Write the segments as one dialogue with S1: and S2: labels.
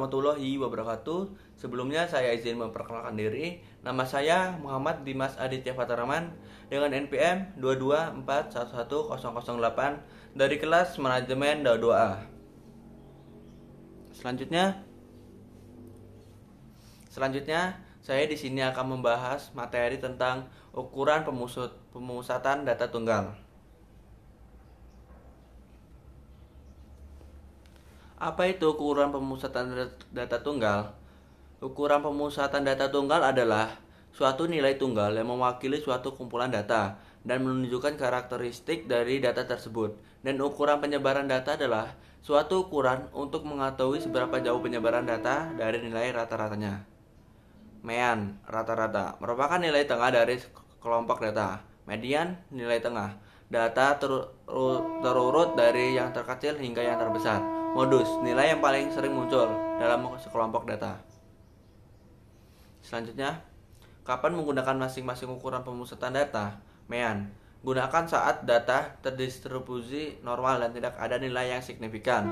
S1: warahmatullahi wabarakatuh. Sebelumnya saya izin memperkenalkan diri. Nama saya Muhammad Dimas Aditya Fataraman dengan NPM 224111008 dari kelas Manajemen DAO 2A. Selanjutnya saya di sini akan membahas materi tentang ukuran pemusatan data tunggal. Apa itu ukuran pemusatan data tunggal? Ukuran pemusatan data tunggal adalah suatu nilai tunggal yang mewakili suatu kumpulan data dan menunjukkan karakteristik dari data tersebut. Dan ukuran penyebaran data adalah suatu ukuran untuk mengetahui seberapa jauh penyebaran data dari nilai rata-ratanya. Mean, rata-rata, merupakan nilai tengah dari kelompok data. Median, nilai tengah. Data terurut dari yang terkecil hingga yang terbesar. Modus, nilai yang paling sering muncul dalam sekelompok data. Selanjutnya, kapan menggunakan masing-masing ukuran pemusatan data? Mean, gunakan saat data terdistribusi normal dan tidak ada nilai yang signifikan.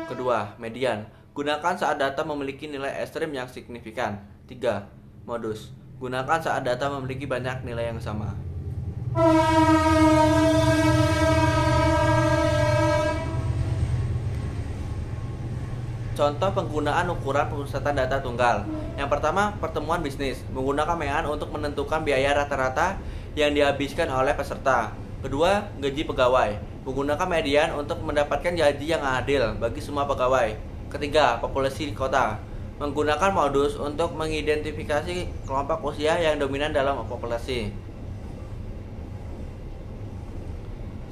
S1: Kedua, median, gunakan saat data memiliki nilai ekstrim yang signifikan. 3. Modus, gunakan saat data memiliki banyak nilai yang sama. Contoh penggunaan ukuran pemusatan data tunggal. Yang pertama, pertemuan bisnis. Menggunakan mean untuk menentukan biaya rata-rata yang dihabiskan oleh peserta. Kedua, gaji pegawai. Menggunakan median untuk mendapatkan gaji yang adil bagi semua pegawai. Ketiga, populasi kota. Menggunakan modus untuk mengidentifikasi kelompok usia yang dominan dalam populasi.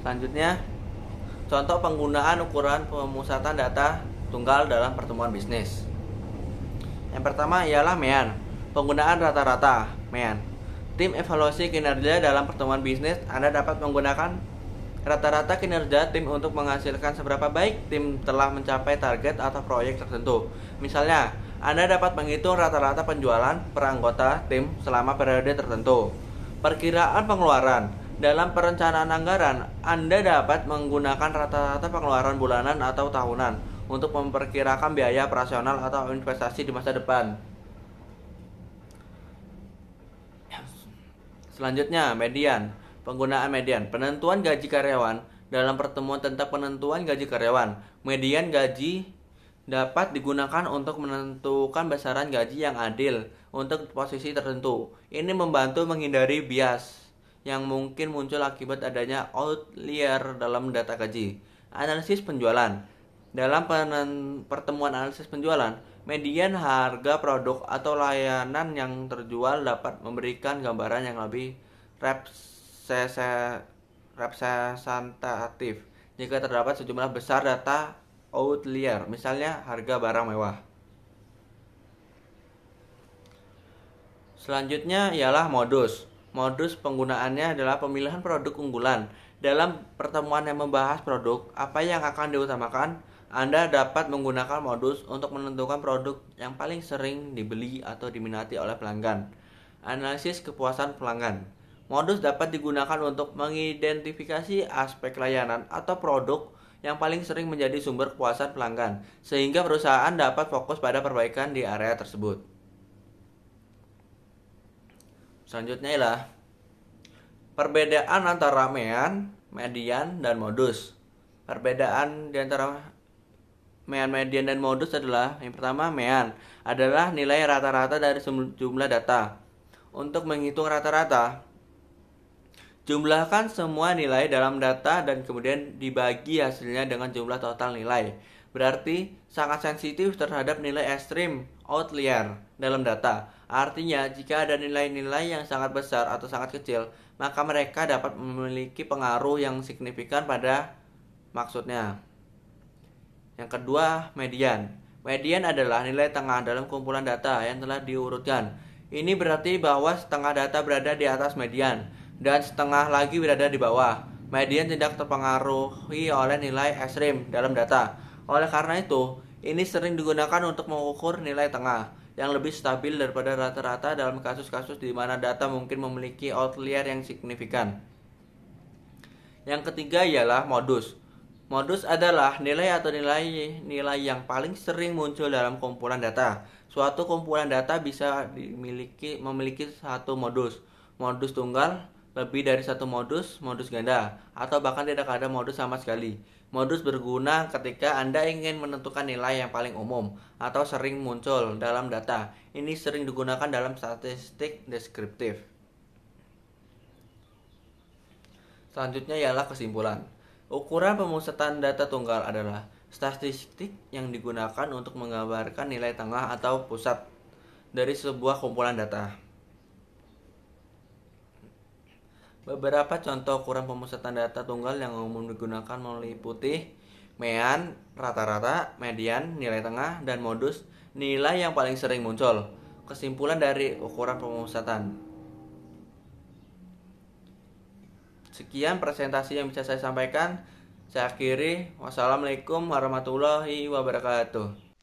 S1: Selanjutnya, contoh penggunaan ukuran pemusatan data tunggal dalam pertemuan bisnis. Yang pertama ialah mean, penggunaan rata-rata. Mean, tim evaluasi kinerja dalam pertemuan bisnis. Anda dapat menggunakan rata-rata kinerja tim untuk menghasilkan seberapa baik tim telah mencapai target atau proyek tertentu. Misalnya, Anda dapat menghitung rata-rata penjualan per anggota tim selama periode tertentu. Perkiraan pengeluaran. Dalam perencanaan anggaran, Anda dapat menggunakan rata-rata pengeluaran bulanan atau tahunan untuk memperkirakan biaya operasional atau investasi di masa depan. Selanjutnya, median. Penggunaan median. Penentuan gaji karyawan. Dalam pertemuan tentang penentuan gaji karyawan, median gaji dapat digunakan untuk menentukan besaran gaji yang adil untuk posisi tertentu. Ini membantu menghindari bias yang mungkin muncul akibat adanya outlier dalam data gaji. Analisis penjualan. Dalam pertemuan analisis penjualan, median harga produk atau layanan yang terjual dapat memberikan gambaran yang lebih representatif jika terdapat sejumlah besar data outlier, misalnya harga barang mewah. Selanjutnya ialah modus. Modus penggunaannya adalah pemilihan produk unggulan. Dalam pertemuan yang membahas produk, apa yang akan diutamakan, Anda dapat menggunakan modus untuk menentukan produk yang paling sering dibeli atau diminati oleh pelanggan. Analisis kepuasan pelanggan. Modus dapat digunakan untuk mengidentifikasi aspek layanan atau produk yang paling sering menjadi sumber kepuasan pelanggan, sehingga perusahaan dapat fokus pada perbaikan di area tersebut. Selanjutnya ialah perbedaan antara mean, median, dan modus. Perbedaan di antara mean, median, dan modus adalah yang pertama, mean adalah nilai rata-rata dari jumlah data. Untuk menghitung rata-rata, jumlahkan semua nilai dalam data dan kemudian dibagi hasilnya dengan jumlah total nilai. Berarti sangat sensitif terhadap nilai ekstrim outlier dalam data. Artinya, jika ada nilai-nilai yang sangat besar atau sangat kecil, maka mereka dapat memiliki pengaruh yang signifikan pada maksudnya. Yang kedua, median. Median adalah nilai tengah dalam kumpulan data yang telah diurutkan. Ini berarti bahwa setengah data berada di atas median dan setengah lagi berada di bawah. Median tidak terpengaruhi oleh nilai ekstrim dalam data. Oleh karena itu, ini sering digunakan untuk mengukur nilai tengah yang lebih stabil daripada rata-rata dalam kasus-kasus di mana data mungkin memiliki outlier yang signifikan. Yang ketiga ialah modus. Modus adalah nilai atau nilai yang paling sering muncul dalam kumpulan data. Suatu kumpulan data bisa memiliki satu modus, modus tunggal, lebih dari satu modus, modus ganda, atau bahkan tidak ada modus sama sekali. Modus berguna ketika Anda ingin menentukan nilai yang paling umum atau sering muncul dalam data. Ini sering digunakan dalam statistik deskriptif. Selanjutnya ialah kesimpulan. Ukuran pemusatan data tunggal adalah statistik yang digunakan untuk menggambarkan nilai tengah atau pusat dari sebuah kumpulan data. Beberapa contoh ukuran pemusatan data tunggal yang umum digunakan meliputi mean, rata-rata, median, nilai tengah, dan modus, nilai yang paling sering muncul. Kesimpulan dari ukuran pemusatan. Sekian presentasi yang bisa saya sampaikan. Saya akhiri. Wassalamualaikum warahmatullahi wabarakatuh.